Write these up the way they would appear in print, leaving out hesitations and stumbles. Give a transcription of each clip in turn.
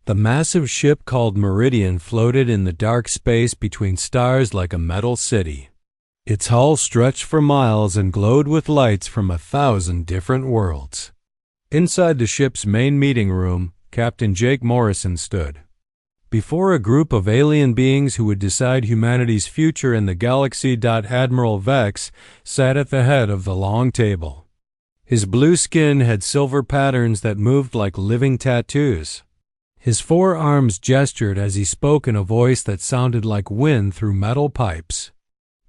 The massive ship called Meridian floated in the dark space between stars like a metal city. Its hull stretched for miles and glowed with lights from 1,000 different worlds. Inside the ship's main meeting room, Captain Jake Morrison stood. Before a group of alien beings who would decide humanity's future in the galaxy. Admiral Vex sat at the head of the long table. His blue skin had silver patterns that moved like living tattoos. His 4 arms gestured as he spoke in a voice that sounded like wind through metal pipes.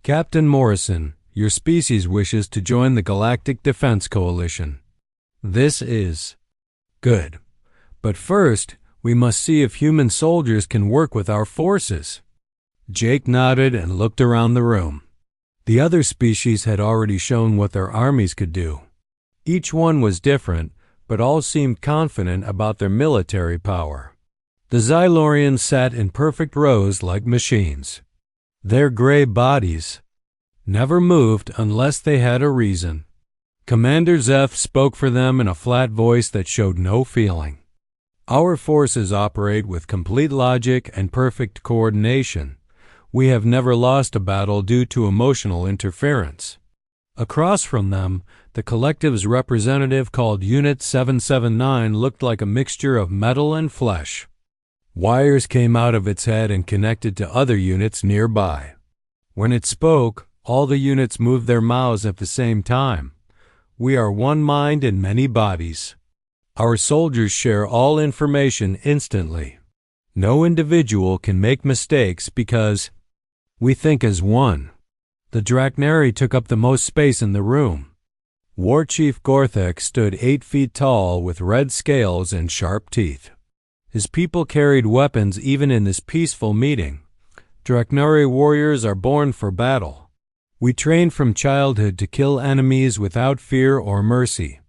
Captain Morrison, your species wishes to join the Galactic Defense Coalition. This is good. But first, we must see if human soldiers can work with our forces. Jake nodded and looked around the room. The other species had already shown what their armies could do. Each one was different, but all seemed confident about their military power. The Xylorians sat in perfect rows like machines. Their gray bodies never moved unless they had a reason. Commander Zeph spoke for them in a flat voice that showed no feeling. Our forces operate with complete logic and perfect coordination. We have never lost a battle due to emotional interference. Across from them, the collective's representative called Unit 779 looked like a mixture of metal and flesh. Wires came out of its head and connected to other units nearby. When it spoke, all the units moved their mouths at the same time. We are one mind in many bodies. Our soldiers share all information instantly. No individual can make mistakes because we think as one. The Draknari took up the most space in the room. War Chief Gorthek stood 8 feet tall with red scales and sharp teeth. His people carried weapons even in this peaceful meeting. Draknari warriors are born for battle. We train from childhood to kill enemies without fear or mercy.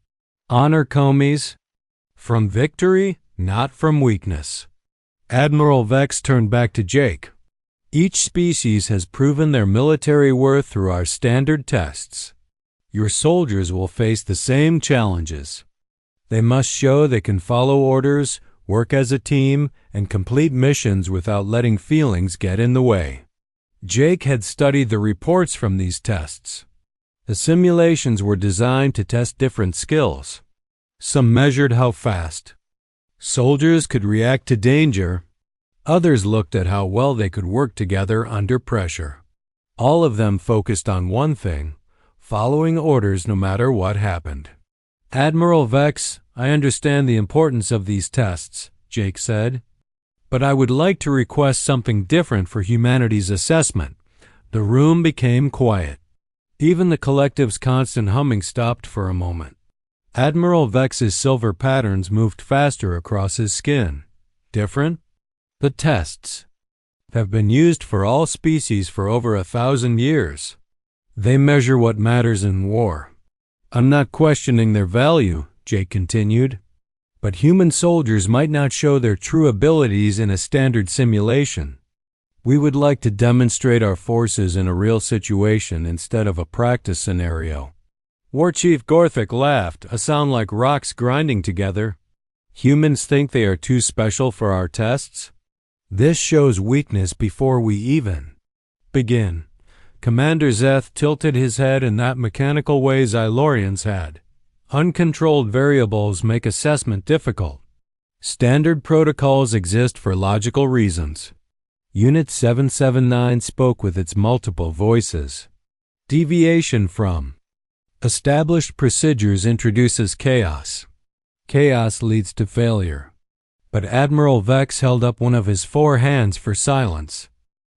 Honor Komis. From victory, not from weakness. Admiral Vex turned back to Jake. Each species has proven their military worth through our standard tests. Your soldiers will face the same challenges. They must show they can follow orders, work as a team, and complete missions without letting feelings get in the way. Jake had studied the reports from these tests. The simulations were designed to test different skills. Some measured how fast soldiers could react to danger. Others looked at how well they could work together under pressure. All of them focused on one thing: following orders no matter what happened. Admiral Vex, I understand the importance of these tests, Jake said, but I would like to request something different for humanity's assessment. The room became quiet. Even the collective's constant humming stopped for a moment. Admiral Vex's silver patterns moved faster across his skin. Different? The tests have been used for all species for over 1,000 years. They measure what matters in war. I'm not questioning their value, Jake continued, but human soldiers might not show their true abilities in a standard simulation. We would like to demonstrate our forces in a real situation instead of a practice scenario. War Chief Gorthik laughed, a sound like rocks grinding together. Humans think they are too special for our tests? This shows weakness before we even begin. Commander Zeth tilted his head in that mechanical way Xylorians had. Uncontrolled variables make assessment difficult. Standard protocols exist for logical reasons. Unit 779 spoke with its multiple voices. Deviation from established procedures introduces chaos. Chaos leads to failure. But Admiral Vex held up one of his 4 hands for silence.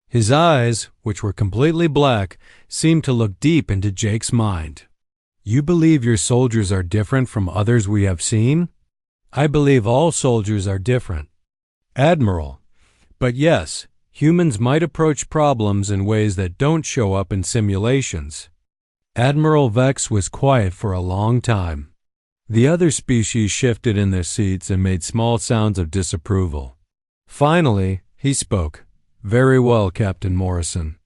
His eyes, which were completely black, seemed to look deep into Jake's mind. You believe your soldiers are different from others we have seen? I believe all soldiers are different, Admiral. But yes, humans might approach problems in ways that don't show up in simulations. Admiral Vex was quiet for a long time. The other species shifted in their seats and made small sounds of disapproval. Finally, he spoke. Very well, Captain Morrison.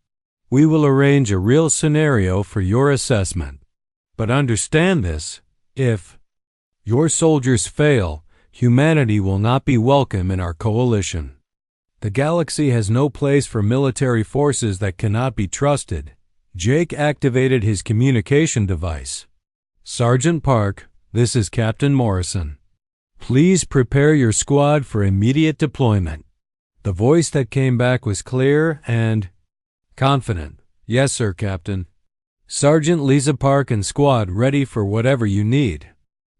We will arrange a real scenario for your assessment. But understand this, if your soldiers fail, Humanity will not be welcome in our coalition. The galaxy has no place for military forces that cannot be trusted. Jake activated his communication device. Sergeant Park, this is Captain Morrison. Please prepare your squad for immediate deployment. The voice that came back was clear and confident. Yes, sir, Captain. Sergeant Lisa Park and squad ready for whatever you need.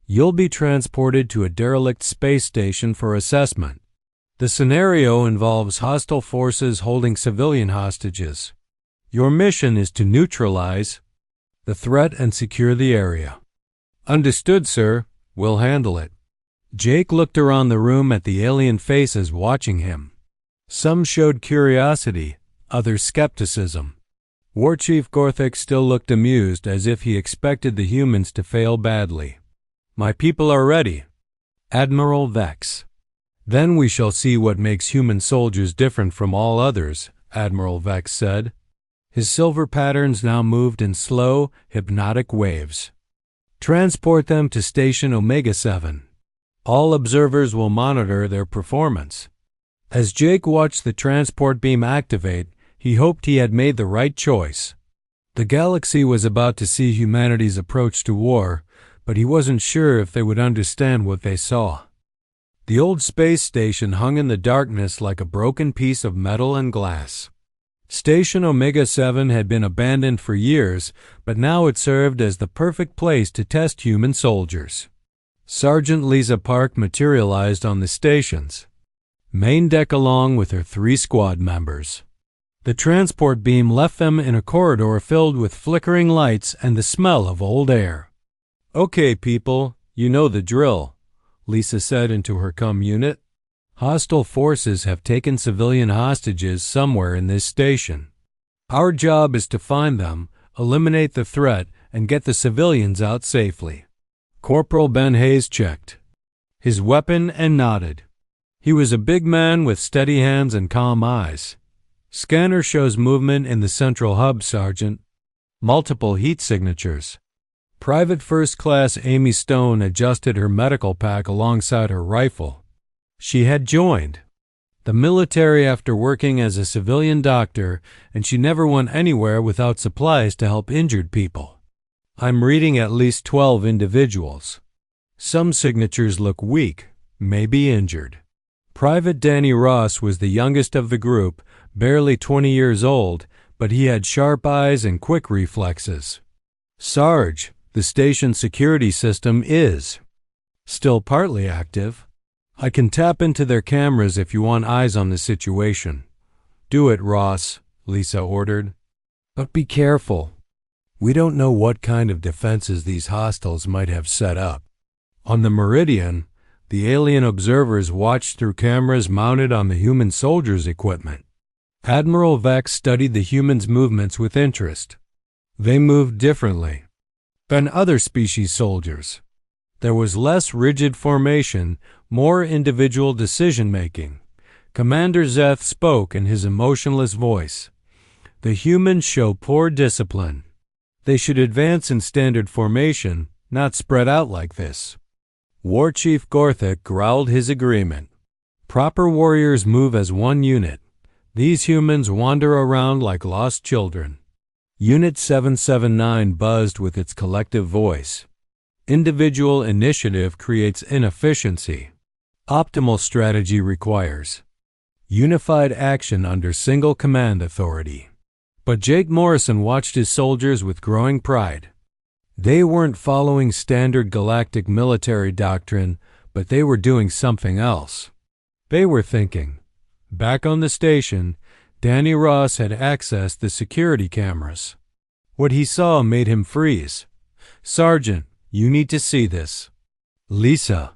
You'll be transported to a derelict space station for assessment. The scenario involves hostile forces holding civilian hostages. Your mission is to neutralize the threat and secure the area. Understood, sir. We'll handle it. Jake looked around the room at the alien faces watching him. Some showed curiosity, others skepticism. War Chief Gorthik still looked amused, as if he expected the humans to fail badly. My people are ready. Admiral Vex. Then we shall see what makes human soldiers different from all others, Admiral Vex said. His silver patterns now moved in slow, hypnotic waves. Transport them to Station Omega-7. All observers will monitor their performance. As Jake watched the transport beam activate, he hoped he had made the right choice. The galaxy was about to see humanity's approach to war, but he wasn't sure if they would understand what they saw. The old space station hung in the darkness like a broken piece of metal and glass. Station Omega-7 had been abandoned for years, but now it served as the perfect place to test human soldiers. Sergeant Lisa Park materialized on the station's main deck along with her 3 squad members. The transport beam left them in a corridor filled with flickering lights and the smell of old air. Okay, people, you know the drill, Lisa said into her comm unit. Hostile forces have taken civilian hostages somewhere in this station. Our job is to find them, eliminate the threat, and get the civilians out safely. Corporal Ben Hayes checked his weapon and nodded. He was a big man with steady hands and calm eyes. Scanner shows movement in the central hub, Sergeant. Multiple heat signatures. Private First Class Amy Stone adjusted her medical pack alongside her rifle. She had joined the military after working as a civilian doctor, and she never went anywhere without supplies to help injured people. I'm reading at least 12 individuals. Some signatures look weak, maybe injured. Private Danny Ross was the youngest of the group, barely 20 years old, but he had sharp eyes and quick reflexes. Sarge, the station security system is still partly active. I can tap into their cameras if you want eyes on the situation. Do it, Ross, Lisa ordered. But be careful. We don't know what kind of defenses these hostiles might have set up. On the Meridian, the alien observers watched through cameras mounted on the human soldiers' equipment. Admiral Vex studied the humans' movements with interest. They moved differently than other species soldiers. There was less rigid formation, more individual decision-making. Commander Zeth spoke in his emotionless voice. The humans show poor discipline. They should advance in standard formation, not spread out like this. War Chief Gorthik growled his agreement. Proper warriors move as one unit. These humans wander around like lost children. Unit 779 buzzed with its collective voice. Individual initiative creates inefficiency. Optimal strategy requires unified action under single command authority. But Jake Morrison watched his soldiers with growing pride. They weren't following standard galactic military doctrine, but they were doing something else. They were thinking. Back on the station, Danny Ross had accessed the security cameras. What he saw made him freeze. Sergeant, you need to see this. Lisa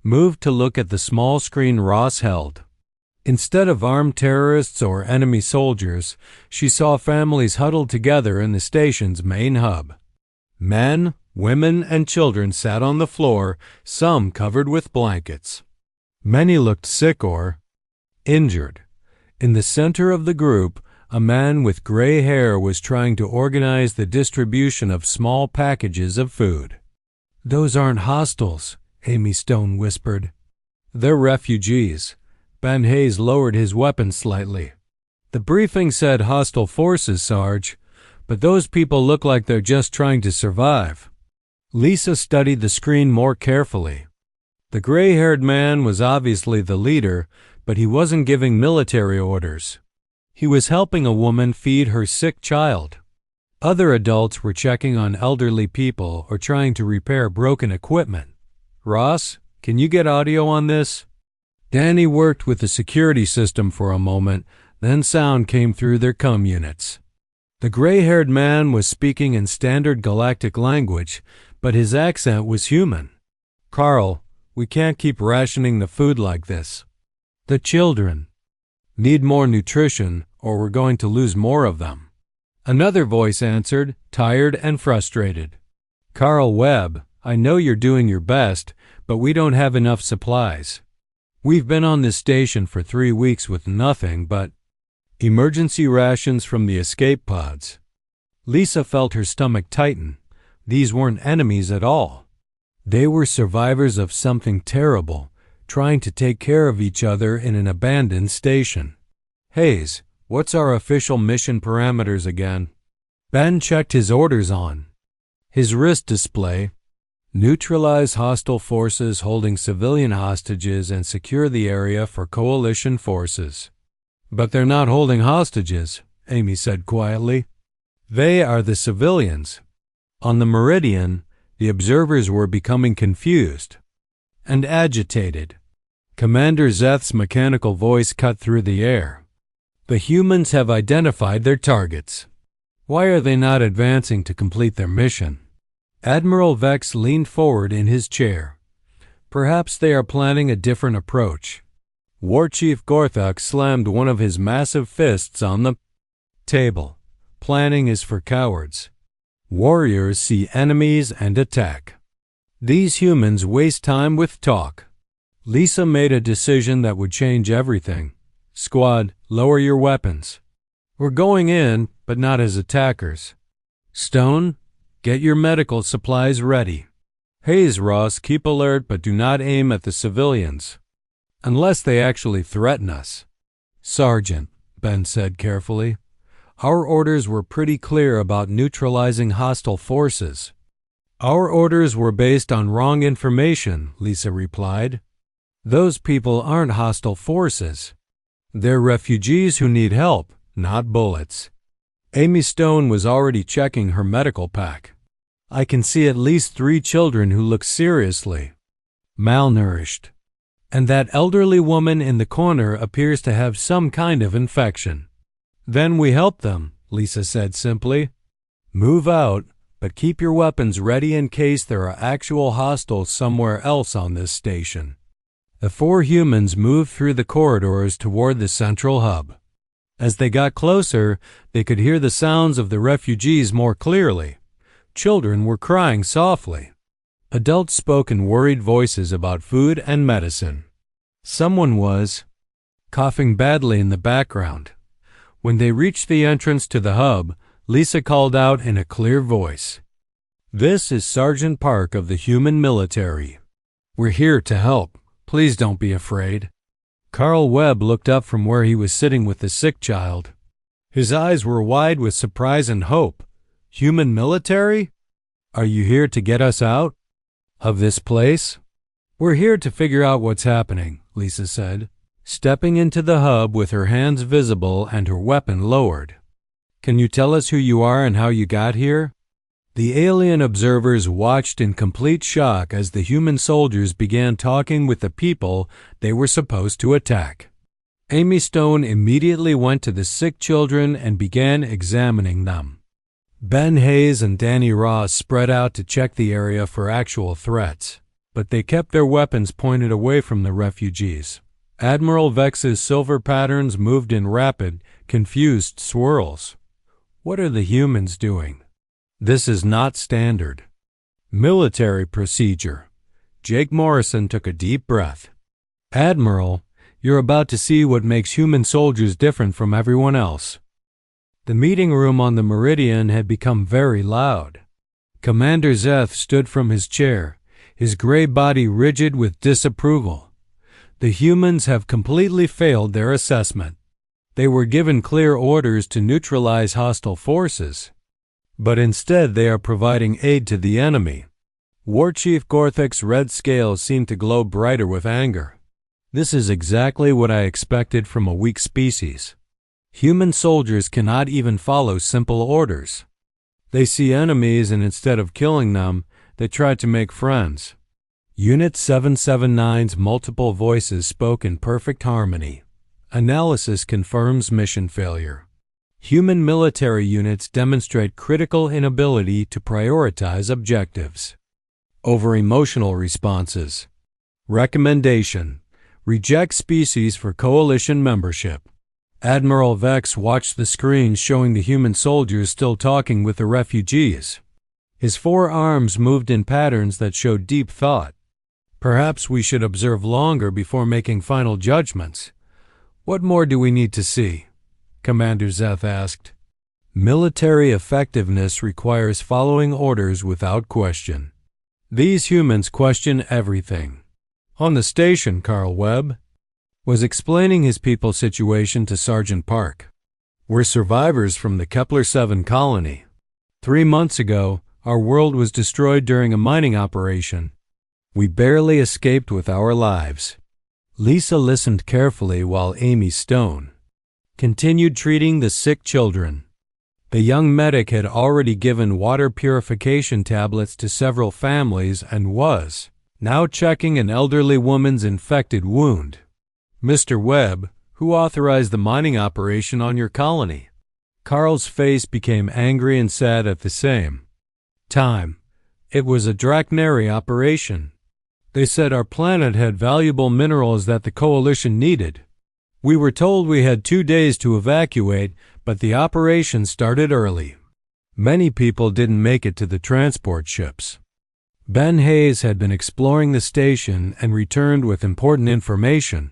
moved to look at the small screen Ross held. Instead of armed terrorists or enemy soldiers, she saw families huddled together in the station's main hub. Men, women, and children sat on the floor, some covered with blankets. Many looked sick or injured. In the center of the group, a man with gray hair was trying to organize the distribution of small packages of food. Those aren't hostiles, Amy Stone whispered. They're refugees. Ben Hayes lowered his weapon slightly. The briefing said hostile forces, Sarge, but those people look like they're just trying to survive. Lisa studied the screen more carefully. The gray-haired man was obviously the leader, but he wasn't giving military orders. He was helping a woman feed her sick child. Other adults were checking on elderly people or trying to repair broken equipment. Ross, can you get audio on this? Danny worked with the security system for a moment, then sound came through their comm units. The gray-haired man was speaking in standard galactic language, but his accent was human. Carl, we can't keep rationing the food like this. The children need more nutrition or we're going to lose more of them. Another voice answered, tired and frustrated. Carl Webb, I know you're doing your best, but we don't have enough supplies. We've been on this station for 3 weeks with nothing but emergency rations from the escape pods. Lisa felt her stomach tighten. These weren't enemies at all. They were survivors of something terrible, trying to take care of each other in an abandoned station. Hayes, what's our official mission parameters again? Ben checked his orders on his wrist display. Neutralize hostile forces holding civilian hostages and secure the area for coalition forces. But they're not holding hostages, Amy said quietly. They are the civilians. On the Meridian, the observers were becoming confused and agitated. Commander Zeth's mechanical voice cut through the air. The humans have identified their targets. Why are they not advancing to complete their mission? Admiral Vex leaned forward in his chair. Perhaps they are planning a different approach. War Chief Gorthok slammed one of his massive fists on the table. Planning is for cowards. Warriors see enemies and attack. These humans waste time with talk. Lisa made a decision that would change everything. Squad, lower your weapons. We're going in, but not as attackers. Stone, get your medical supplies ready. Hayes, Ross, keep alert but do not aim at the civilians. Unless they actually threaten us. Sergeant, Ben said carefully, our orders were pretty clear about neutralizing hostile forces. Our orders were based on wrong information, Lisa replied. Those people aren't hostile forces. They're refugees who need help, not bullets. Amy Stone was already checking her medical pack. I can see at least 3 children who look seriously malnourished. And that elderly woman in the corner appears to have some kind of infection. Then we help them, Lisa said simply. Move out, but keep your weapons ready in case there are actual hostiles somewhere else on this station. The 4 humans moved through the corridors toward the central hub. As they got closer, they could hear the sounds of the refugees more clearly. Children were crying softly. Adults spoke in worried voices about food and medicine. Someone was coughing badly in the background. When they reached the entrance to the hub, Lisa called out in a clear voice, "This is Sergeant Park of the Human Military. We're here to help. Please don't be afraid." Carl Webb looked up from where he was sitting with the sick child. His eyes were wide with surprise and hope. "Human military? Are you here to get us out of this place?" "We're here to figure out what's happening," Lisa said, stepping into the hub with her hands visible and her weapon lowered. "Can you tell us who you are and how you got here?" The alien observers watched in complete shock as the human soldiers began talking with the people they were supposed to attack. Amy Stone immediately went to the sick children and began examining them. Ben Hayes and Danny Ross spread out to check the area for actual threats, but they kept their weapons pointed away from the refugees. Admiral Vex's silver patterns moved in rapid, confused swirls. What are the humans doing? This is not standard military procedure. Jake Morrison took a deep breath. "Admiral, you're about to see what makes human soldiers different from everyone else." The meeting room on the Meridian had become very loud. Commander Zeth stood from his chair, his gray body rigid with disapproval. The humans have completely failed their assessment. They were given clear orders to neutralize hostile forces, but instead they are providing aid to the enemy. War Chief Gorthic's red scales seem to glow brighter with anger. This is exactly what I expected from a weak species. Human soldiers cannot even follow simple orders. They see enemies and instead of killing them, they try to make friends. Unit 779's multiple voices spoke in perfect harmony. Analysis confirms mission failure. Human military units demonstrate critical inability to prioritize objectives. Over emotional responses. Recommendation: reject species for coalition membership. Admiral Vex watched the screen showing the human soldiers still talking with the refugees. His forearms moved in patterns that showed deep thought. Perhaps we should observe longer before making final judgments. What more do we need to see? Commander Zeth asked. Military effectiveness requires following orders without question. These humans question everything. On the station, Carl Webb was explaining his people's situation to Sergeant Park. We're survivors from the Kepler-7 colony. 3 months ago, our world was destroyed during a mining operation. We barely escaped with our lives. Lisa listened carefully while Amy Stone continued treating the sick children. The young medic had already given water purification tablets to several families and was now checking an elderly woman's infected wound. Mr. Webb, who authorized the mining operation on your colony? Carl's face became angry and sad at the same time. It was a Drachnary operation. They said our planet had valuable minerals that the coalition needed. We were told we had 2 days to evacuate, but the operation started early. Many people didn't make it to the transport ships. Ben Hayes had been exploring the station and returned with important information.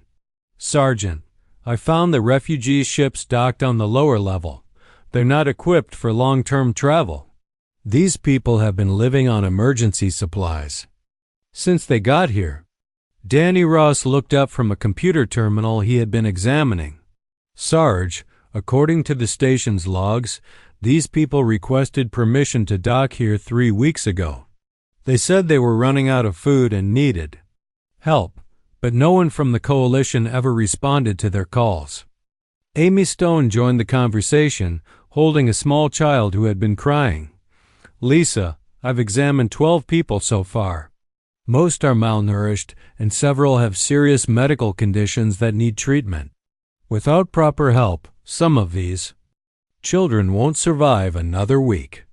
Sergeant, I found the refugee ships docked on the lower level. They're not equipped for long-term travel. These people have been living on emergency supplies since they got here. Danny Ross looked up from a computer terminal he had been examining. Sarge, according to the station's logs, these people requested permission to dock here 3 weeks ago. They said they were running out of food and needed help, but no one from the coalition ever responded to their calls. Amy Stone joined the conversation, holding a small child who had been crying. Lisa, I've examined 12 people so far. Most are malnourished, and several have serious medical conditions that need treatment. Without proper help, some of these children won't survive another week.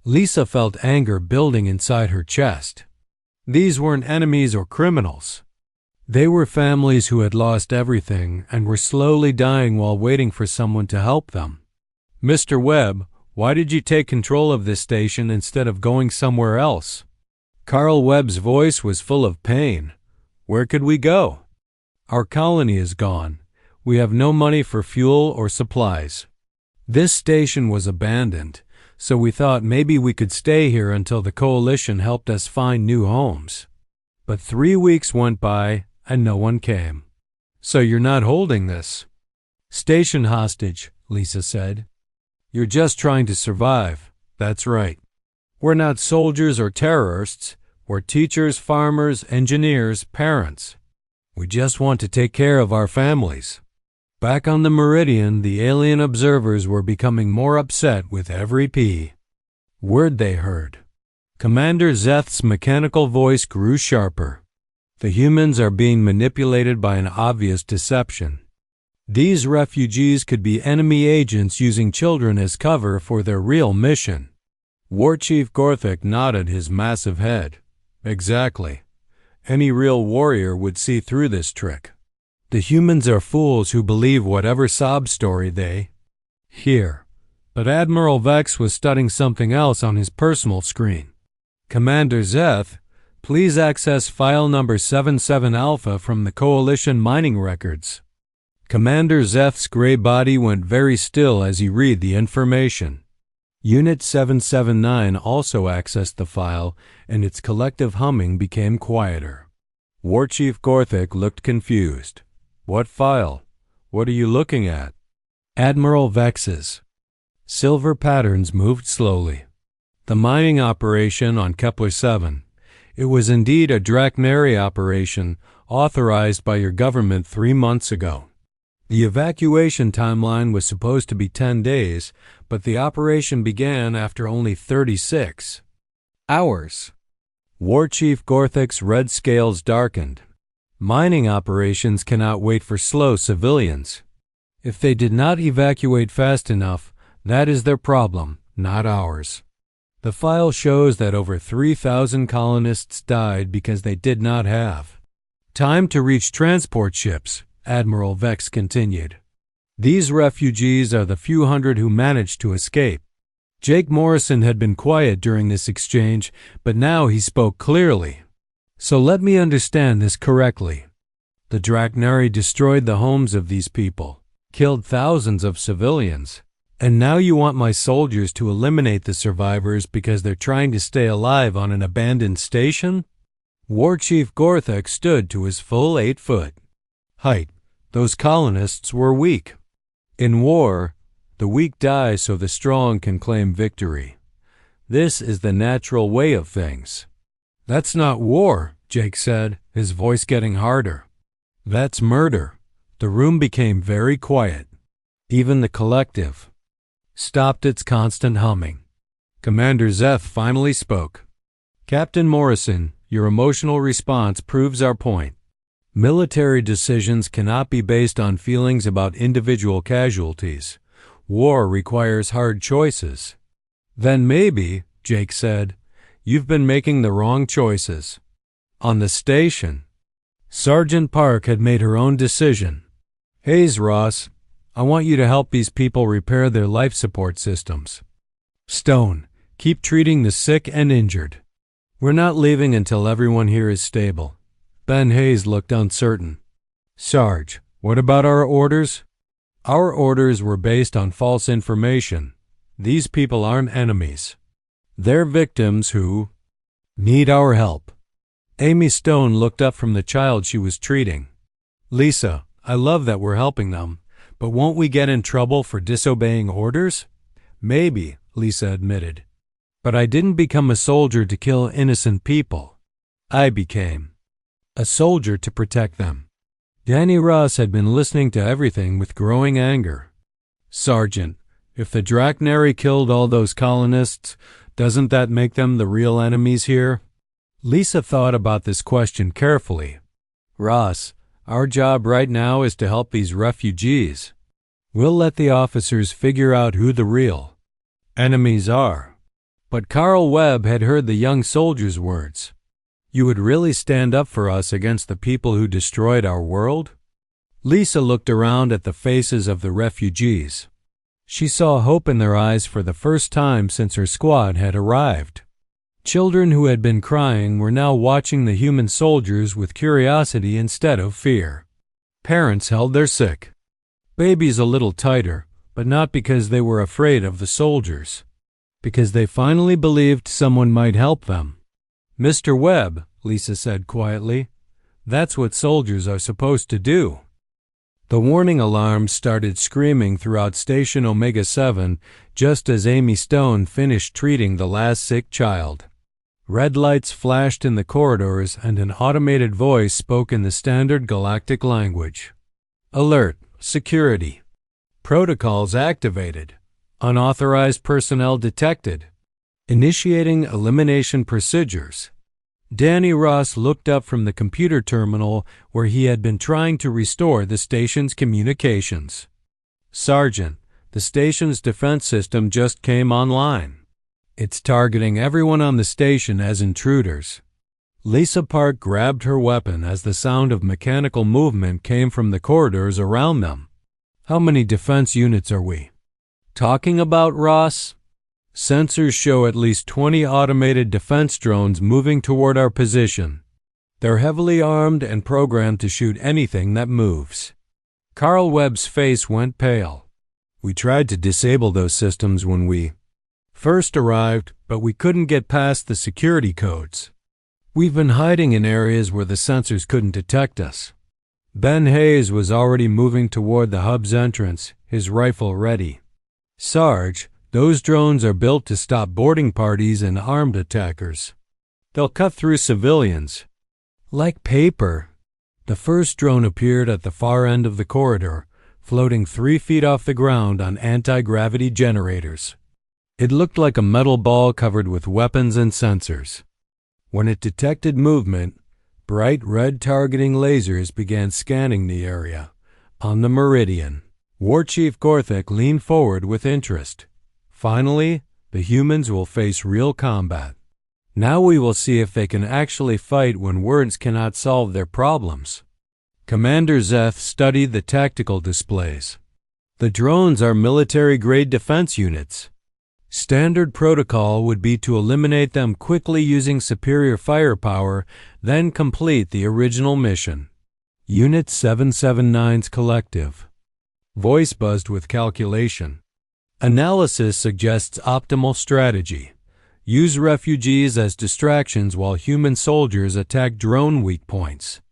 Lisa felt anger building inside her chest. These weren't enemies or criminals. They were families who had lost everything and were slowly dying while waiting for someone to help them. Mr. Webb, why did you take control of this station instead of going somewhere else? Carl Webb's voice was full of pain. Where could we go? Our colony is gone. We have no money for fuel or supplies. This station was abandoned, so we thought maybe we could stay here until the coalition helped us find new homes. But 3 weeks went by and no one came. So you're not holding this station hostage, Lisa said. You're just trying to survive. That's right. We're not soldiers or terrorists. We're teachers, farmers, engineers, parents. We just want to take care of our families. Back on the Meridian, the alien observers were becoming more upset with every word they heard. Commander Zeth's mechanical voice grew sharper. The humans are being manipulated by an obvious deception. These refugees could be enemy agents using children as cover for their real mission. War Chief Gorthic nodded his massive head. Exactly. Any real warrior would see through this trick. The humans are fools who believe whatever sob story they hear. But Admiral Vex was studying something else on his personal screen. Commander Zeth, please access file number 77 Alpha from the Coalition mining records. Commander Zeth's gray body went very still as he read the information. Unit 779 also accessed the file, and its collective humming became quieter. War Chief Gorthik looked confused. What file? What are you looking at? Admiral Vex's. Silver patterns moved slowly. The mining operation on Kepler 7. It was indeed a Drachnary operation authorized by your government 3 months ago. The evacuation timeline was supposed to be 10 days, but the operation began after only 36 hours. War Chief Gorthik's red scales darkened. Mining operations cannot wait for slow civilians. If they did not evacuate fast enough, that is their problem, not ours. The file shows that over 3,000 colonists died because they did not have time to reach transport ships, Admiral Vex continued. These refugees are the few hundred who managed to escape. Jake Morrison had been quiet during this exchange, but now he spoke clearly. So let me understand this correctly. The Drachnary destroyed the homes of these people, killed thousands of civilians, and now you want my soldiers to eliminate the survivors because they're trying to stay alive on an abandoned station? War Chief Gorthik stood to his full 8-foot height. Those colonists were weak. In war, the weak die so the strong can claim victory. This is the natural way of things. That's not war, Jake said, his voice getting harder. That's murder. The room became very quiet. Even the collective stopped its constant humming. Commander Zeth finally spoke. Captain Morrison, your emotional response proves our point. Military decisions cannot be based on feelings about individual casualties. War requires hard choices. Then maybe, Jake said, you've been making the wrong choices. On the station, Sergeant Park had made her own decision. Hayes, Ross, I want you to help these people repair their life support systems. Stone, keep treating the sick and injured. We're not leaving until everyone here is stable. Ben Hayes looked uncertain. Sarge, what about our orders? Our orders were based on false information. These people aren't enemies. They're victims who need our help. Amy Stone looked up from the child she was treating. Lisa, I love that we're helping them, but won't we get in trouble for disobeying orders? Maybe, Lisa admitted. But I didn't become a soldier to kill innocent people. I became a soldier to protect them. Danny Ross had been listening to everything with growing anger. Sergeant, if the Drachnary killed all those colonists, doesn't that make them the real enemies here? Lisa thought about this question carefully. Ross, our job right now is to help these refugees. We'll let the officers figure out who the real enemies are. But Carl Webb had heard the young soldier's words. You would really stand up for us against the people who destroyed our world? Lisa looked around at the faces of the refugees. She saw hope in their eyes for the first time since her squad had arrived. Children who had been crying were now watching the human soldiers with curiosity instead of fear. Parents held their sick babies a little tighter, but not because they were afraid of the soldiers, because they finally believed someone might help them. Mr. Webb, Lisa said quietly, that's what soldiers are supposed to do. The warning alarms started screaming throughout Station Omega 7 just as Amy Stone finished treating the last sick child. Red lights flashed in the corridors and an automated voice spoke in the standard galactic language. Alert, security. Protocols activated. Unauthorized personnel detected. Initiating elimination procedures. Danny Ross looked up from the computer terminal where he had been trying to restore the station's communications. Sergeant, the station's defense system just came online. It's targeting everyone on the station as intruders. Lisa Park grabbed her weapon as the sound of mechanical movement came from the corridors around them. How many defense units are we talking about, Ross? Sensors show at least 20 automated defense drones moving toward our position. They're heavily armed and programmed to shoot anything that moves. Carl Webb's face went pale. We tried to disable those systems when we first arrived, but we couldn't get past the security codes. We've been hiding in areas where the sensors couldn't detect us. Ben Hayes was already moving toward the hub's entrance, his rifle ready. Sarge, those drones are built to stop boarding parties and armed attackers. They'll cut through civilians. Like paper. The first drone appeared at the far end of the corridor, floating 3 feet off the ground on anti-gravity generators. It looked like a metal ball covered with weapons and sensors. When it detected movement, bright red targeting lasers began scanning the area. On the meridian, War Chief Gorthik leaned forward with interest. Finally, the humans will face real combat. Now we will see if they can actually fight when words cannot solve their problems. Commander Zeth studied the tactical displays. The drones are military-grade defense units. Standard protocol would be to eliminate them quickly using superior firepower, then complete the original mission. Unit 779's collective. Voice buzzed with calculation. Analysis suggests optimal strategy. Use refugees as distractions while human soldiers attack drone weak points.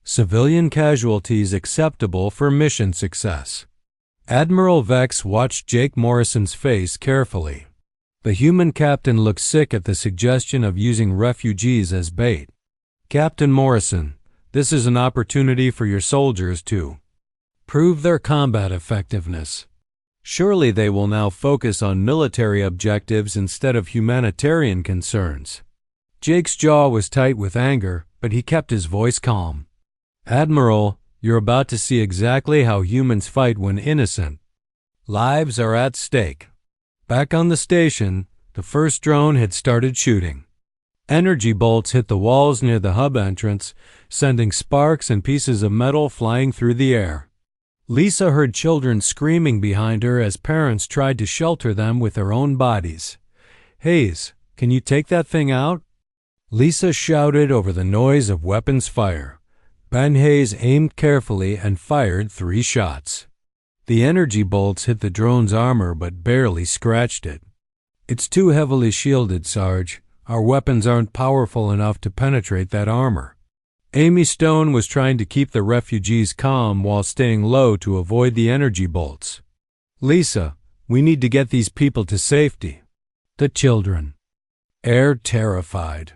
Civilian casualties acceptable for mission success. Admiral Vex watched Jake Morrison's face carefully. The human captain looked sick at the suggestion of using refugees as bait. Captain Morrison, this is an opportunity for your soldiers to prove their combat effectiveness. Surely they will now focus on military objectives instead of humanitarian concerns. Jake's jaw was tight with anger, but he kept his voice calm. Admiral, you're about to see exactly how humans fight when innocent. Lives are at stake. Back on the station, the first drone had started shooting. Energy bolts hit the walls near the hub entrance, sending sparks and pieces of metal flying through the air. Lisa heard children screaming behind her as parents tried to shelter them with their own bodies. Hayes, can you take that thing out? Lisa shouted over the noise of weapons fire. Ben Hayes aimed carefully and fired 3 shots. The energy bolts hit the drone's armor but barely scratched it. It's too heavily shielded, Sarge. Our weapons aren't powerful enough to penetrate that armor. Amy Stone was trying to keep the refugees calm while staying low to avoid the energy bolts. Lisa, we need to get these people to safety. The children. Air terrified.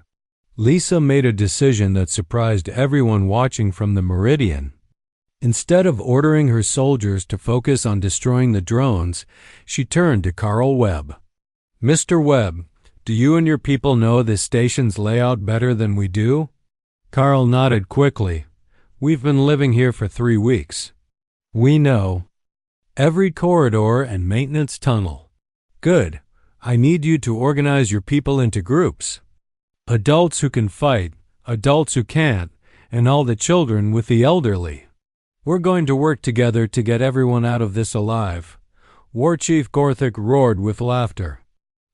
Lisa made a decision that surprised everyone watching from the meridian. Instead of ordering her soldiers to focus on destroying the drones, she turned to Carl Webb. Mr. Webb, do you and your people know this station's layout better than we do? Carl nodded quickly. We've been living here for 3 weeks. We know. Every corridor and maintenance tunnel. Good. I need you to organize your people into groups. Adults who can fight, adults who can't, and all the children with the elderly. We're going to work together to get everyone out of this alive. War Chief Gorthik roared with laughter.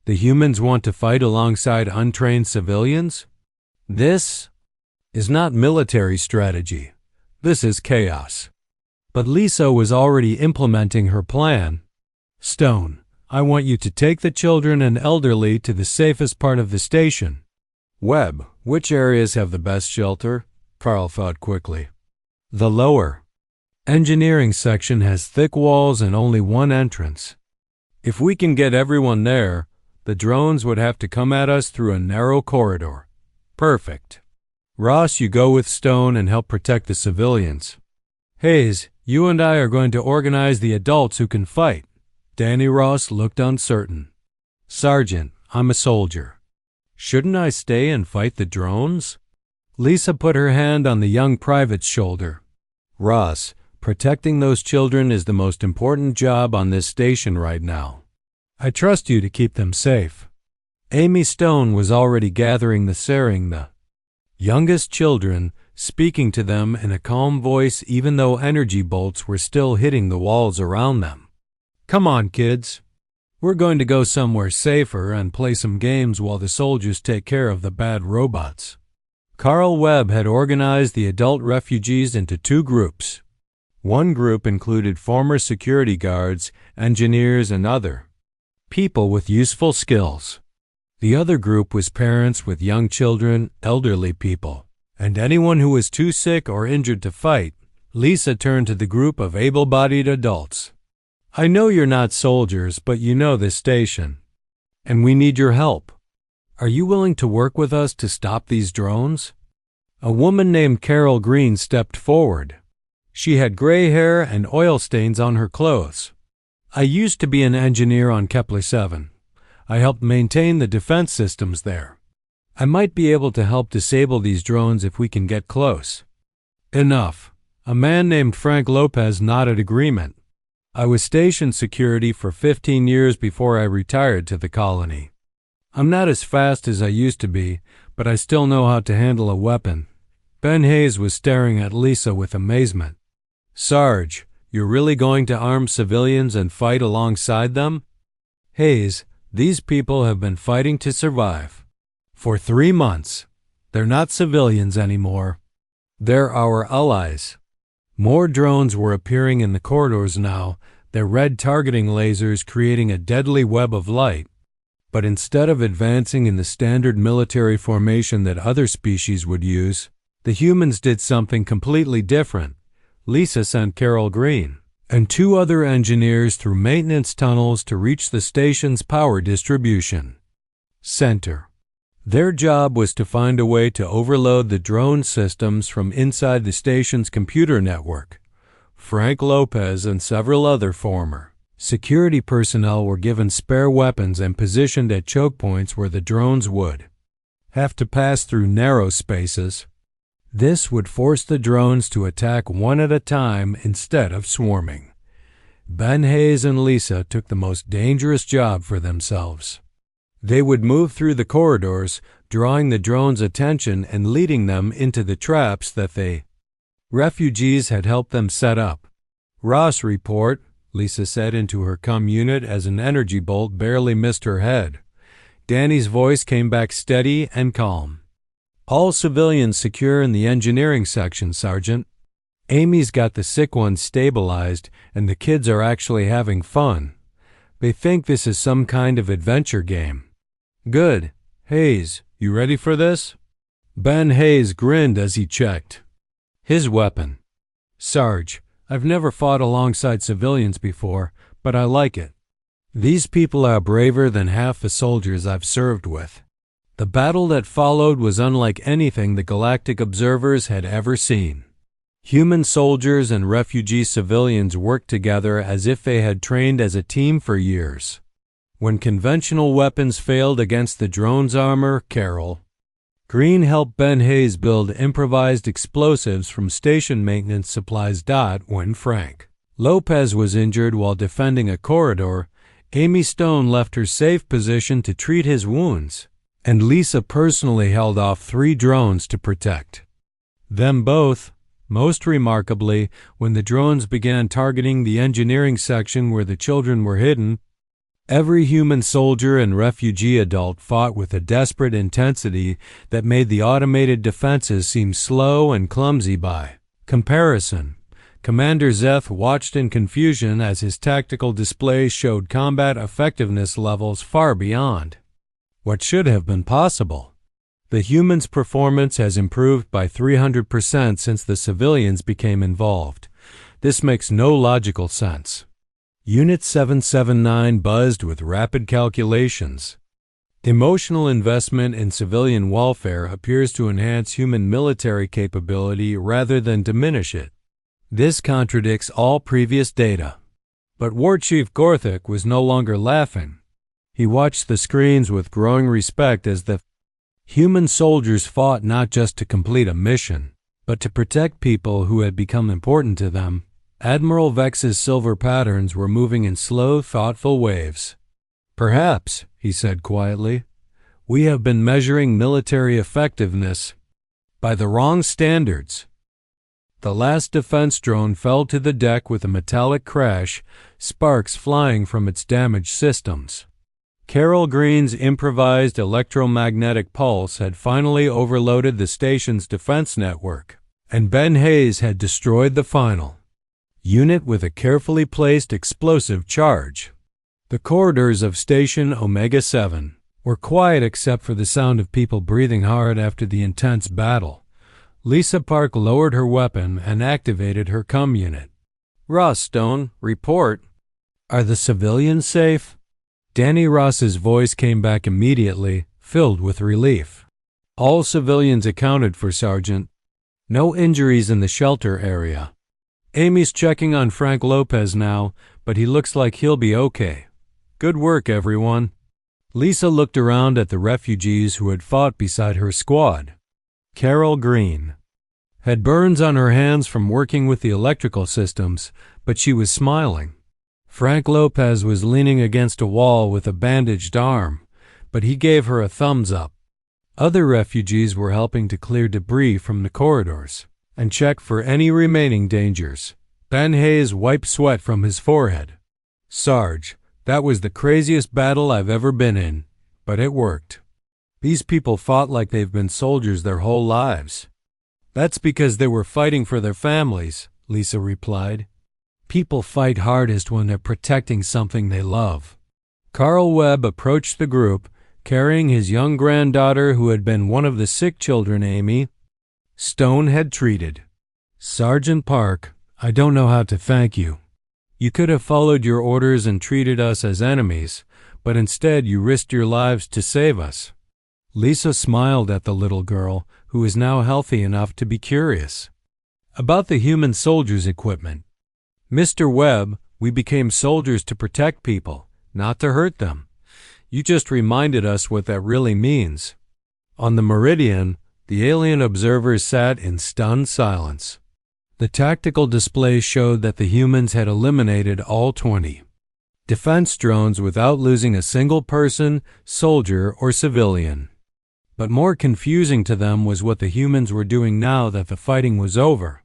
The humans want to fight alongside untrained civilians? This is not military strategy. This is chaos. But Lisa was already implementing her plan. Stone, I want you to take the children and elderly to the safest part of the station. Webb, which areas have the best shelter? Carl thought quickly. The lower. Engineering section has thick walls and only one entrance. If we can get everyone there, the drones would have to come at us through a narrow corridor. Perfect. Ross, you go with Stone and help protect the civilians. Hayes, you and I are going to organize the adults who can fight. Danny Ross looked uncertain. Sergeant, I'm a soldier. Shouldn't I stay and fight the drones? Lisa put her hand on the young private's shoulder. Ross, protecting those children is the most important job on this station right now. I trust you to keep them safe. Amy Stone was already gathering the Sering, the youngest children, speaking to them in a calm voice even though energy bolts were still hitting the walls around them. Come on, kids. We're going to go somewhere safer and play some games while the soldiers take care of the bad robots. Carl Webb had organized the adult refugees into 2 groups. One group included former security guards, engineers, and other people with useful skills. The other group was parents with young children, elderly people, and anyone who was too sick or injured to fight. Lisa turned to the group of able-bodied adults. I know you're not soldiers, but you know this station, and we need your help. Are you willing to work with us to stop these drones? A woman named Carol Green stepped forward. She had gray hair and oil stains on her clothes. I used to be an engineer on Kepler 7. I helped maintain the defense systems there. I might be able to help disable these drones if we can get close. Enough. A man named Frank Lopez nodded agreement. I was station security for 15 years before I retired to the colony. I'm not as fast as I used to be, but I still know how to handle a weapon. Ben Hayes was staring at Lisa with amazement. Sarge, you're really going to arm civilians and fight alongside them? Hayes, these people have been fighting to survive. For 3 months. They're not civilians anymore. They're our allies. More drones were appearing in the corridors now, their red targeting lasers creating a deadly web of light. But instead of advancing in the standard military formation that other species would use, the humans did something completely different. Lisa sent Carol Green and 2 other engineers through maintenance tunnels to reach the station's power distribution center. Their job was to find a way to overload the drone systems from inside the station's computer network. Frank Lopez and several other former security personnel were given spare weapons and positioned at choke points where the drones would have to pass through narrow spaces. This would force the drones to attack one at a time instead of swarming. Ben Hayes and Lisa took the most dangerous job for themselves. They would move through the corridors, drawing the drones' attention and leading them into the traps that the refugees had helped them set up. Ross report, Lisa said into her comm unit as an energy bolt barely missed her head. Danny's voice came back steady and calm. All civilians secure in the engineering section, Sergeant. Amy's got the sick ones stabilized, and the kids are actually having fun. They think this is some kind of adventure game. Good. Hayes, you ready for this? Ben Hayes grinned as he checked his weapon. Sarge, I've never fought alongside civilians before, but I like it. These people are braver than half the soldiers I've served with. The battle that followed was unlike anything the galactic observers had ever seen. Human soldiers and refugee civilians worked together as if they had trained as a team for years. When conventional weapons failed against the drone's armor, Carol Green helped Ben Hayes build improvised explosives from station maintenance supplies. When Frank Lopez was injured while defending a corridor, Amy Stone left her safe position to treat his wounds, and Lisa personally held off 3 drones to protect them both. Most remarkably, when the drones began targeting the engineering section where the children were hidden, every human soldier and refugee adult fought with a desperate intensity that made the automated defenses seem slow and clumsy by comparison. Commander Zeth watched in confusion as his tactical displays showed combat effectiveness levels far beyond what should have been possible. The humans' performance has improved by 300% since the civilians became involved. This makes no logical sense. Unit 779 buzzed with rapid calculations. Emotional investment in civilian welfare appears to enhance human military capability rather than diminish it. This contradicts all previous data. But War Chief Gorthik was no longer laughing. He watched the screens with growing respect as the human soldiers fought not just to complete a mission, but to protect people who had become important to them. Admiral Vex's silver patterns were moving in slow, thoughtful waves. Perhaps, he said quietly, we have been measuring military effectiveness by the wrong standards. The last defense drone fell to the deck with a metallic crash, sparks flying from its damaged systems. Carol Green's improvised electromagnetic pulse had finally overloaded the station's defense network, and Ben Hayes had destroyed the final unit with a carefully placed explosive charge. The corridors of Station Omega-7 were quiet except for the sound of people breathing hard after the intense battle. Lisa Park lowered her weapon and activated her comm unit. "Ross Stone, report. Are the civilians safe?" Danny Ross's voice came back immediately, filled with relief. "All civilians accounted for, Sergeant. No injuries in the shelter area. Amy's checking on Frank Lopez now, but he looks like he'll be okay. Good work, everyone." Lisa looked around at the refugees who had fought beside her squad. Carol Green had burns on her hands from working with the electrical systems, but she was smiling. Frank Lopez was leaning against a wall with a bandaged arm, but he gave her a thumbs up. Other refugees were helping to clear debris from the corridors and check for any remaining dangers. Ben Hayes wiped sweat from his forehead. "Sarge, that was the craziest battle I've ever been in, but it worked. These people fought like they've been soldiers their whole lives." "That's because they were fighting for their families," Lisa replied. "People fight hardest when they're protecting something they love." Carl Webb approached the group, carrying his young granddaughter who had been one of the sick children Amy Stone had treated. "Sergeant Park, I don't know how to thank you. You could have followed your orders and treated us as enemies, but instead you risked your lives to save us." Lisa smiled at the little girl, who is now healthy enough to be curious. "About the human soldiers' equipment. Mr. Webb, we became soldiers to protect people, not to hurt them. You just reminded us what that really means." On the Meridian, the alien observers sat in stunned silence. The tactical display showed that the humans had eliminated all 20 defense drones without losing a single person, soldier, or civilian. But more confusing to them was what the humans were doing now that the fighting was over.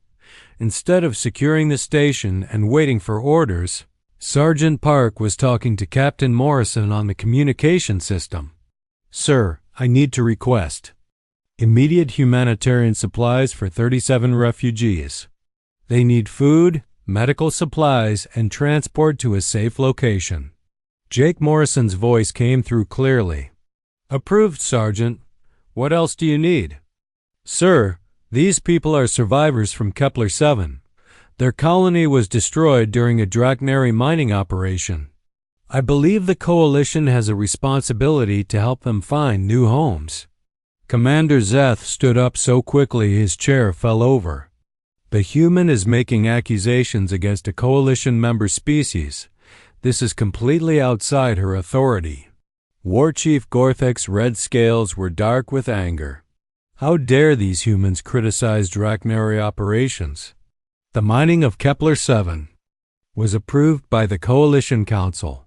Instead of securing the station and waiting for orders, Sergeant Park was talking to Captain Morrison on the communication system. "Sir, I need to request immediate humanitarian supplies for 37 refugees. They need food, medical supplies, and transport to a safe location." Jake Morrison's voice came through clearly. "Approved, Sergeant. What else do you need?" "Sir, these people are survivors from Kepler-7. Their colony was destroyed during a Draknari mining operation. I believe the Coalition has a responsibility to help them find new homes." Commander Zeth stood up so quickly his chair fell over. "The human is making accusations against a Coalition member species. This is completely outside her authority." War Chief Gorthek's red scales were dark with anger. How dare these humans criticize Draknari operations? The mining of Kepler-7 was approved by the Coalition Council.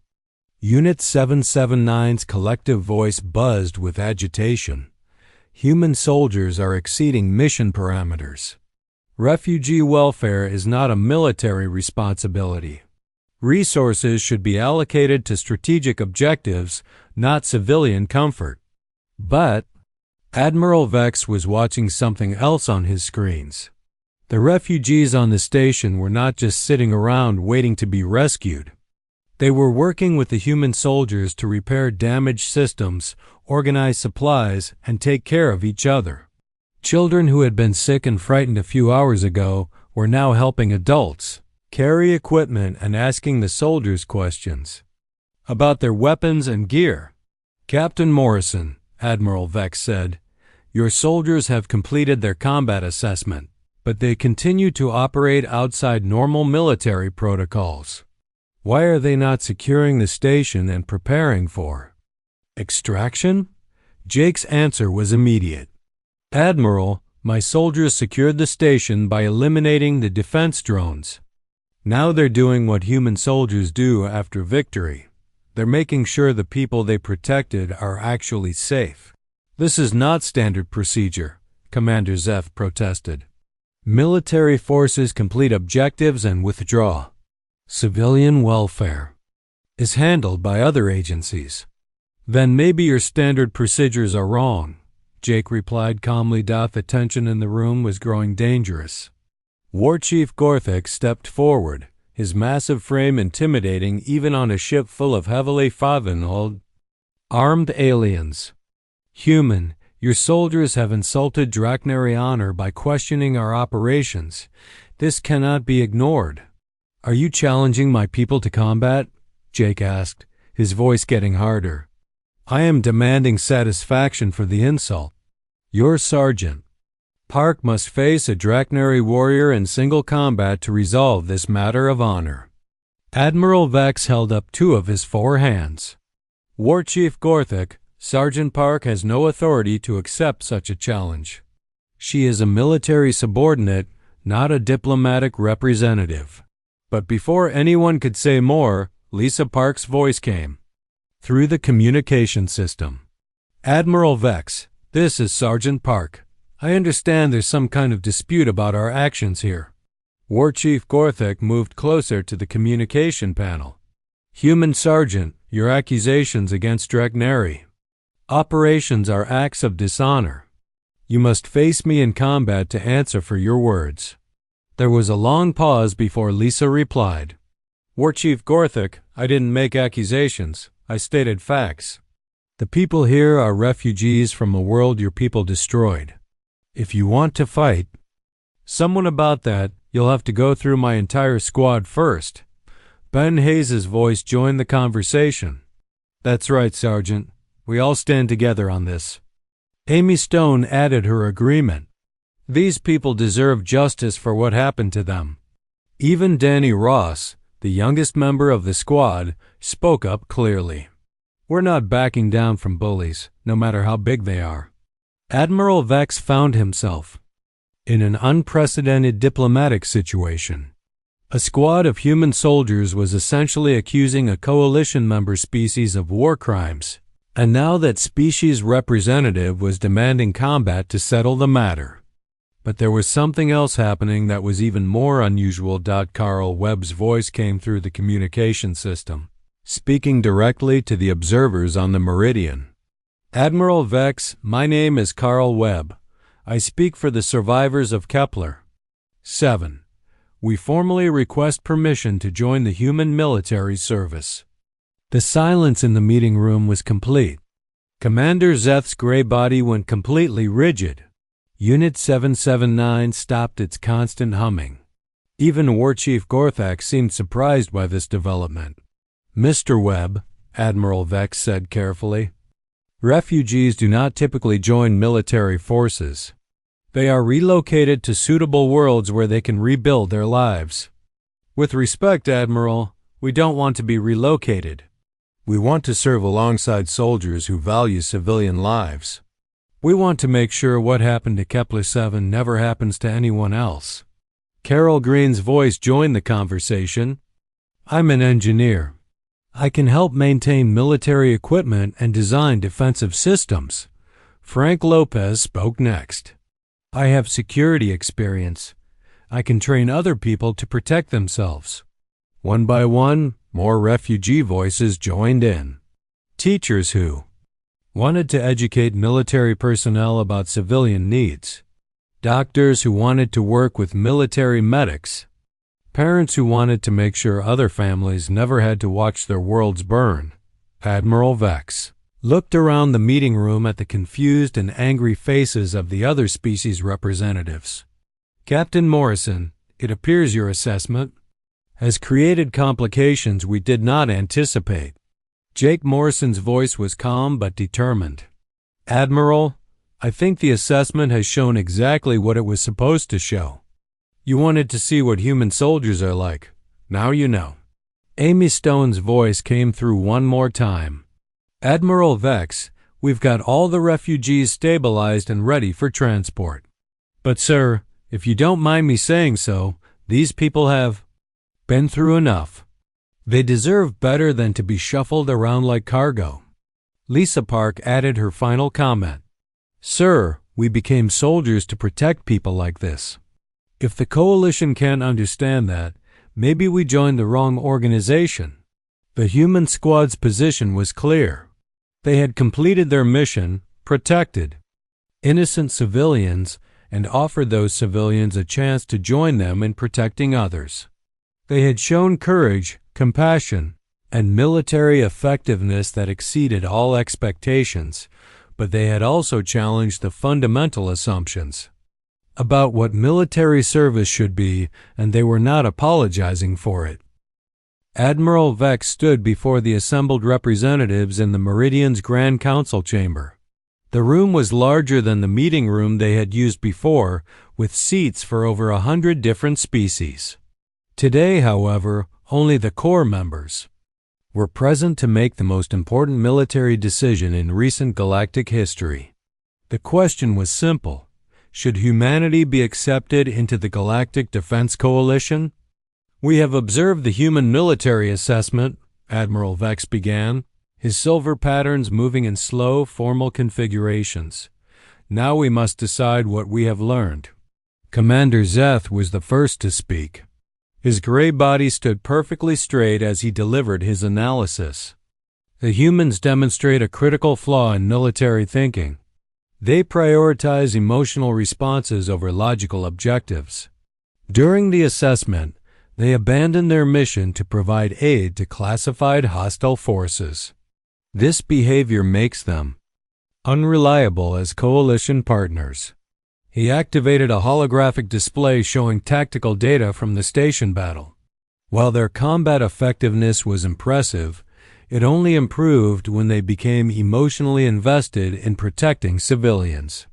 Unit 779's collective voice buzzed with agitation. Human soldiers are exceeding mission parameters. Refugee welfare is not a military responsibility. Resources should be allocated to strategic objectives, not civilian comfort. But Admiral Vex was watching something else on his screens. The refugees on the station were not just sitting around waiting to be rescued. They were working with the human soldiers to repair damaged systems, organize supplies, and take care of each other. Children who had been sick and frightened a few hours ago were now helping adults carry equipment and asking the soldiers questions about their weapons and gear. "Captain Morrison," Admiral Vex said, "your soldiers have completed their combat assessment, but they continue to operate outside normal military protocols. Why are they not securing the station and preparing for extraction?" Jake's answer was immediate. "Admiral, my soldiers secured the station by eliminating the defense drones. Now they're doing what human soldiers do after victory. They're making sure the people they protected are actually safe." "This is not standard procedure," Commander Zeth protested. "Military forces complete objectives and withdraw. Civilian welfare is handled by other agencies." "Then maybe your standard procedures are wrong," Jake replied calmly. The tension in the room was growing dangerous. War Chief Gorthek stepped forward, his massive frame intimidating even on a ship full of heavily Favenhold Armed aliens. Human, your soldiers have insulted Draknari honor by questioning our operations. This cannot be ignored. Are you challenging my people to combat? Jake asked, his voice getting harder. I am demanding satisfaction for the insult. Your sergeant. Park must face a Draknari warrior in single combat to resolve this matter of honor. Admiral Vex held up 2 of his 4 hands. War Chief Gorthik, Sergeant Park has no authority to accept such a challenge. She is a military subordinate, not a diplomatic representative. But before anyone could say more, Lisa Park's voice came through the communication system. Admiral Vex, this is Sergeant Park. I understand there's some kind of dispute about our actions here. War Chief Gorthik moved closer to the communication panel. Human Sergeant, your accusations against Draknari. Operations are acts of dishonor. You must face me in combat to answer for your words. There was a long pause before Lisa replied. War Chief Gorthik, I didn't make accusations. I stated facts. The people here are refugees from a world your people destroyed. If you want to fight someone about that, you'll have to go through my entire squad first. Ben Hayes' voice joined the conversation. That's right, Sergeant. We all stand together on this. Amy Stone added her agreement. These people deserve justice for what happened to them. Even Danny Ross, the youngest member of the squad, spoke up clearly. We're not backing down from bullies, no matter how big they are. Admiral Vex found himself in an unprecedented diplomatic situation. A squad of human soldiers was essentially accusing a coalition member species of war crimes, and now that species representative was demanding combat to settle the matter. But there was something else happening that was even more unusual. Carl Webb's voice came through the communication system, speaking directly to the observers on the Meridian. Admiral Vex, my name is Carl Webb. I speak for the survivors of Kepler. 7. We formally request permission to join the human military service. The silence in the meeting room was complete. Commander Zeth's gray body went completely rigid. Unit 779 stopped its constant humming. Even War Chief Gorthak seemed surprised by this development. Mr. Webb, Admiral Vex said carefully, refugees do not typically join military forces. They are relocated to suitable worlds where they can rebuild their lives. With respect, Admiral, we don't want to be relocated. We want to serve alongside soldiers who value civilian lives. We want to make sure what happened to Kepler-7 never happens to anyone else. Carol Green's voice joined the conversation. I'm an engineer. I can help maintain military equipment and design defensive systems. Frank Lopez spoke next. I have security experience. I can train other people to protect themselves. One by one, more refugee voices joined in. Teachers who wanted to educate military personnel about civilian needs. Doctors who wanted to work with military medics. Parents who wanted to make sure other families never had to watch their worlds burn. Admiral Vex looked around the meeting room at the confused and angry faces of the other species representatives. Captain Morrison, it appears your assessment has created complications we did not anticipate. Jake Morrison's voice was calm but determined. Admiral, I think the assessment has shown exactly what it was supposed to show. You wanted to see what human soldiers are like. Now you know. Amy Stone's voice came through one more time. Admiral Vex, we've got all the refugees stabilized and ready for transport. But sir, if you don't mind me saying so, these people have been through enough. They deserve better than to be shuffled around like cargo. Lisa Park added her final comment. Sir, we became soldiers to protect people like this. If the coalition can't understand that, maybe we joined the wrong organization. The human squad's position was clear. They had completed their mission, protected innocent civilians, and offered those civilians a chance to join them in protecting others. They had shown courage, compassion, and military effectiveness that exceeded all expectations, but they had also challenged the fundamental assumptions about what military service should be, and they were not apologizing for it. Admiral Vex stood before the assembled representatives in the Meridian's Grand Council chamber. The room was larger than the meeting room they had used before, with seats for over 100 different species. Today, however, only the core members were present to make the most important military decision in recent galactic history. The question was simple. Should humanity be accepted into the Galactic Defense Coalition? "We have observed the human military assessment," Admiral Vex began, his silver patterns moving in slow, formal configurations. "Now we must decide what we have learned." Commander Zeth was the first to speak. His gray body stood perfectly straight as he delivered his analysis. The humans demonstrate a critical flaw in military thinking. They prioritize emotional responses over logical objectives. During the assessment, they abandoned their mission to provide aid to classified hostile forces. This behavior makes them unreliable as coalition partners. He activated a holographic display showing tactical data from the station battle. While their combat effectiveness was impressive, it only improved when they became emotionally invested in protecting civilians.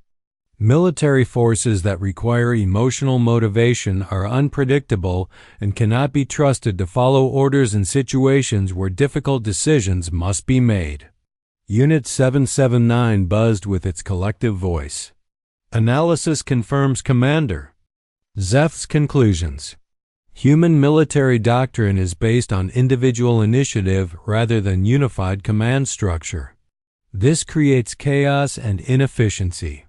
Military forces that require emotional motivation are unpredictable and cannot be trusted to follow orders in situations where difficult decisions must be made. Unit 779 buzzed with its collective voice. Analysis confirms Commander Zeth's conclusions. Human military doctrine is based on individual initiative rather than unified command structure. This creates chaos and inefficiency.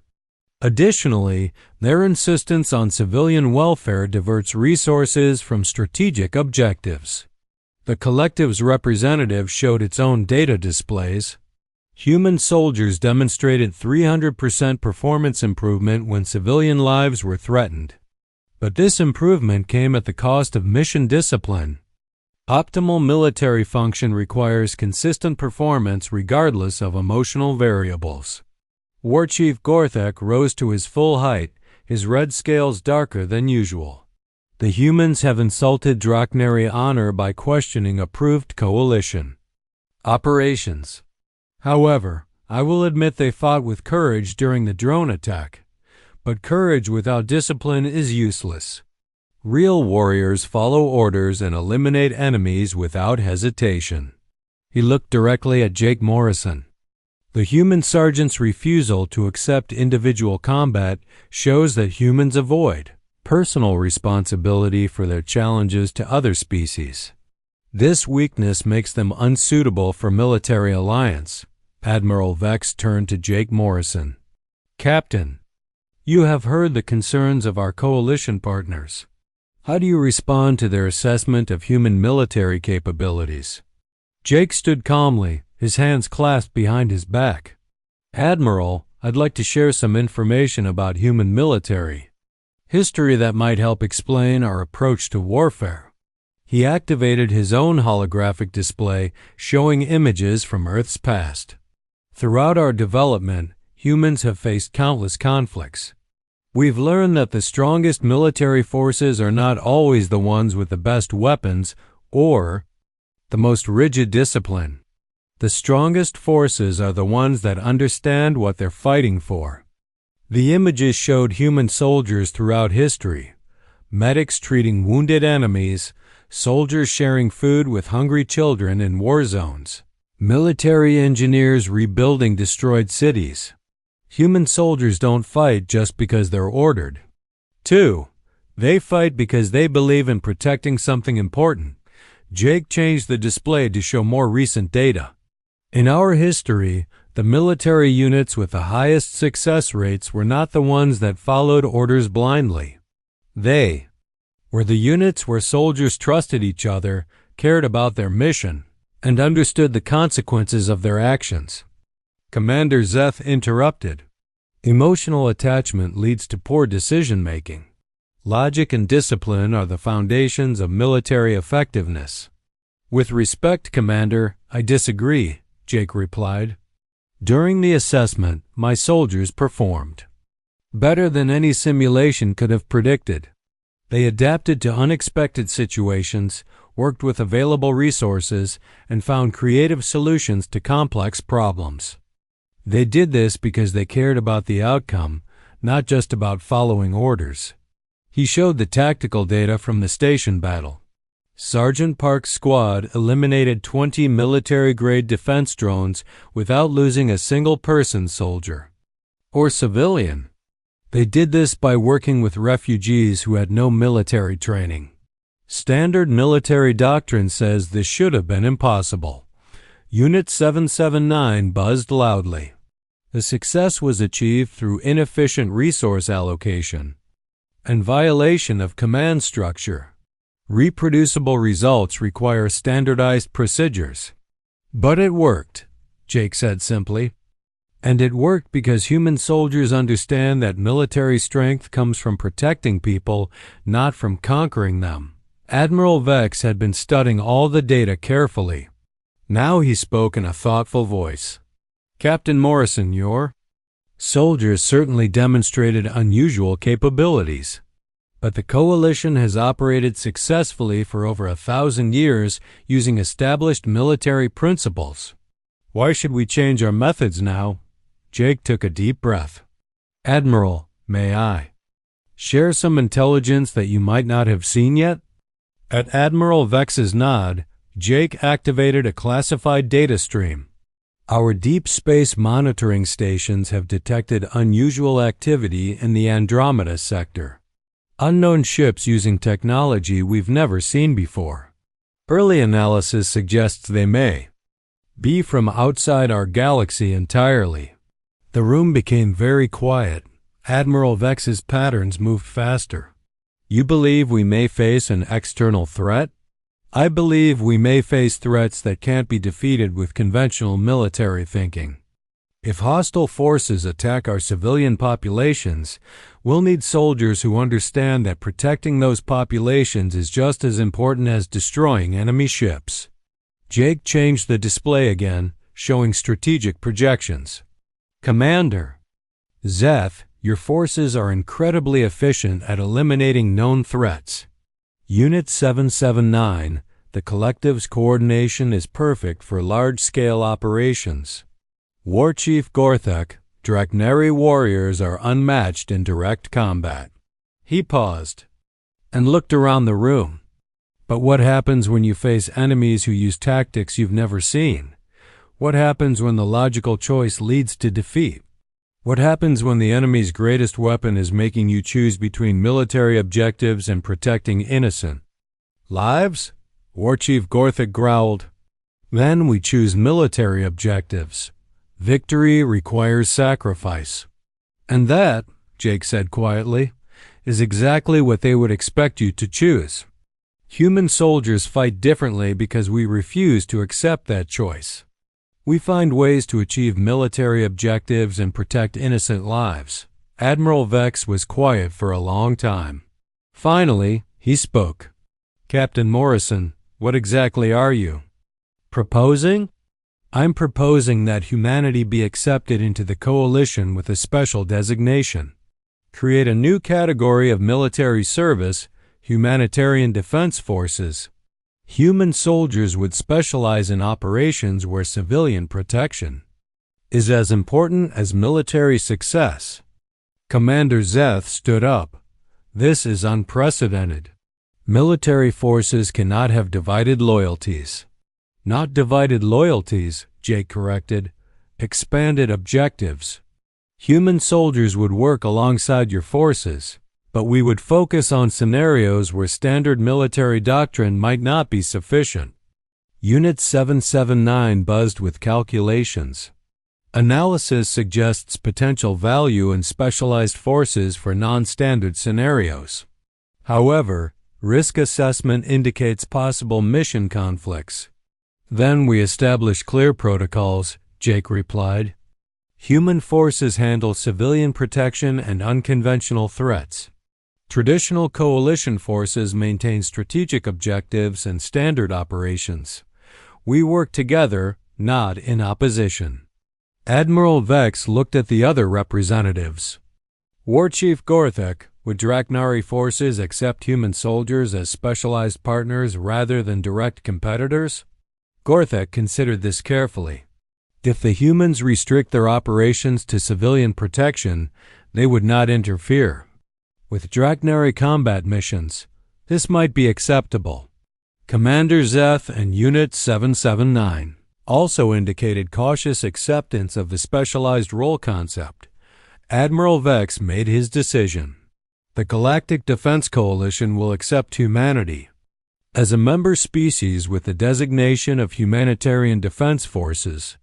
Additionally, their insistence on civilian welfare diverts resources from strategic objectives. The collective's representative showed its own data displays. Human soldiers demonstrated 300% performance improvement when civilian lives were threatened. But this improvement came at the cost of mission discipline. Optimal military function requires consistent performance regardless of emotional variables. War Chief Gorthek rose to his full height, his red scales darker than usual. The humans have insulted Draknari honor by questioning approved coalition operations. However, I will admit they fought with courage during the drone attack. But courage without discipline is useless. Real warriors follow orders and eliminate enemies without hesitation. He looked directly at Jake Morrison. The human sergeant's refusal to accept individual combat shows that humans avoid personal responsibility for their challenges to other species. This weakness makes them unsuitable for military alliance. Admiral Vex turned to Jake Morrison. "Captain, you have heard the concerns of our coalition partners. How do you respond to their assessment of human military capabilities?" Jake stood calmly, his hands clasped behind his back. "Admiral, I'd like to share some information about human military history that might help explain our approach to warfare." He activated his own holographic display showing images from Earth's past. Throughout our development, humans have faced countless conflicts. We've learned that the strongest military forces are not always the ones with the best weapons or the most rigid discipline. The strongest forces are the ones that understand what they're fighting for. The images showed human soldiers throughout history, medics treating wounded enemies, soldiers sharing food with hungry children in war zones, military engineers rebuilding destroyed cities. Human soldiers don't fight just because they're ordered. 2. They fight because they believe in protecting something important. Jake changed the display to show more recent data. In our history, the military units with the highest success rates were not the ones that followed orders blindly. They were the units where soldiers trusted each other, cared about their mission, and understood the consequences of their actions. Commander Zeth interrupted. "Emotional attachment leads to poor decision-making. Logic and discipline are the foundations of military effectiveness. With respect, Commander, I disagree, Jake replied. During the assessment, my soldiers performed better than any simulation could have predicted. They adapted to unexpected situations, worked with available resources, and found creative solutions to complex problems. They did this because they cared about the outcome, not just about following orders. He showed the tactical data from the station battle. Sergeant Park's squad eliminated 20 military-grade defense drones without losing a single person soldier or civilian. They did this by working with refugees who had no military training. Standard military doctrine says this should have been impossible. Unit 779 buzzed loudly. The success was achieved through inefficient resource allocation and violation of command structure. Reproducible results require standardized procedures. But it worked, Jake said simply. And it worked because human soldiers understand that military strength comes from protecting people, not from conquering them. Admiral Vex had been studying all the data carefully. Now he spoke in a thoughtful voice. Captain Morrison, your soldiers certainly demonstrated unusual capabilities. But the Coalition has operated successfully for over 1,000 years using established military principles. Why should we change our methods now? Jake took a deep breath. Admiral, may I share some intelligence that you might not have seen yet? At Admiral Vex's nod, Jake activated a classified data stream. Our deep space monitoring stations have detected unusual activity in the Andromeda sector. Unknown ships using technology we've never seen before. Early analysis suggests they may be from outside our galaxy entirely. The room became very quiet. Admiral Vex's patterns moved faster. You believe we may face an external threat? I believe we may face threats that can't be defeated with conventional military thinking. If hostile forces attack our civilian populations, we'll need soldiers who understand that protecting those populations is just as important as destroying enemy ships. Jake changed the display again, showing strategic projections. Commander, Zeth, your forces are incredibly efficient at eliminating known threats. Unit 779, the collective's coordination is perfect for large-scale operations. War Chief Gorthek, Drakneri warriors are unmatched in direct combat. He paused and looked around the room. But what happens when you face enemies who use tactics you've never seen? What happens when the logical choice leads to defeat? What happens when the enemy's greatest weapon is making you choose between military objectives and protecting innocent lives? War Chief Gorthik growled. Then we choose military objectives. Victory requires sacrifice. And that, Jake said quietly, is exactly what they would expect you to choose. Human soldiers fight differently because we refuse to accept that choice. We find ways to achieve military objectives and protect innocent lives. Admiral Vex was quiet for a long time. Finally, he spoke. Captain Morrison, what exactly are you proposing? I'm proposing that humanity be accepted into the Coalition with a special designation. Create a new category of military service, humanitarian defense forces. Human soldiers would specialize in operations where civilian protection is as important as military success. Commander Zeth stood up. This is unprecedented. Military forces cannot have divided loyalties. Not divided loyalties, Jake corrected. Expanded objectives. Human soldiers would work alongside your forces, but we would focus on scenarios where standard military doctrine might not be sufficient. Unit 779 buzzed with calculations. Analysis suggests potential value in specialized forces for non-standard scenarios. However, risk assessment indicates possible mission conflicts. Then we establish clear protocols, Jake replied. Human forces handle civilian protection and unconventional threats. Traditional coalition forces maintain strategic objectives and standard operations. We work together, not in opposition. Admiral Vex looked at the other representatives. War Chief Gorthek, would Draknari forces accept human soldiers as specialized partners rather than direct competitors? Gorthek considered this carefully. If the humans restrict their operations to civilian protection, they would not interfere. With Draknari combat missions, this might be acceptable. Commander Zeth and Unit 779 also indicated cautious acceptance of the specialized role concept. Admiral Vex made his decision. The Galactic Defense Coalition will accept humanity. As a member species with the designation of Humanitarian Defense Forces,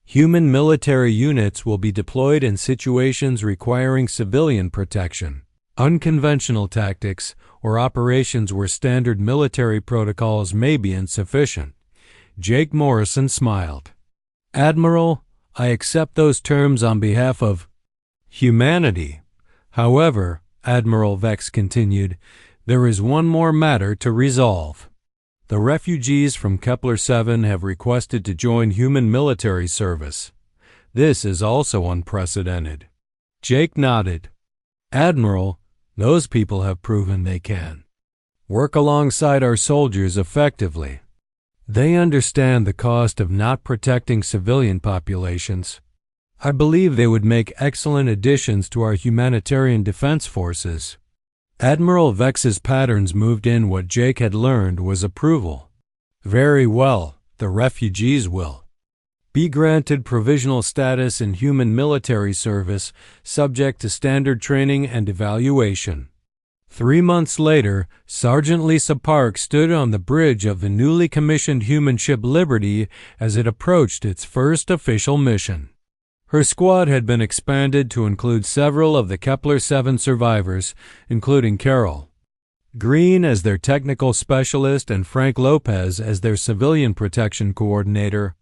human military units will be deployed in situations requiring civilian protection, unconventional tactics, or operations where standard military protocols may be insufficient. Jake Morrison smiled. Admiral, I accept those terms on behalf of humanity. However, Admiral Vex continued, there is one more matter to resolve. The refugees from Kepler-7 have requested to join human military service. This is also unprecedented. Jake nodded. Admiral, those people have proven they can work alongside our soldiers effectively. They understand the cost of not protecting civilian populations. I believe they would make excellent additions to our humanitarian defense forces. Admiral Vex's patterns moved in what Jake had learned was approval. Very well, the refugees will be granted provisional status in human military service subject to standard training and evaluation. 3 months later, Sergeant Lisa Park stood on the bridge of the newly commissioned human ship Liberty as it approached its first official mission. Her squad had been expanded to include several of the Kepler-7 survivors, including Carol Green as their technical specialist and Frank Lopez as their civilian protection coordinator.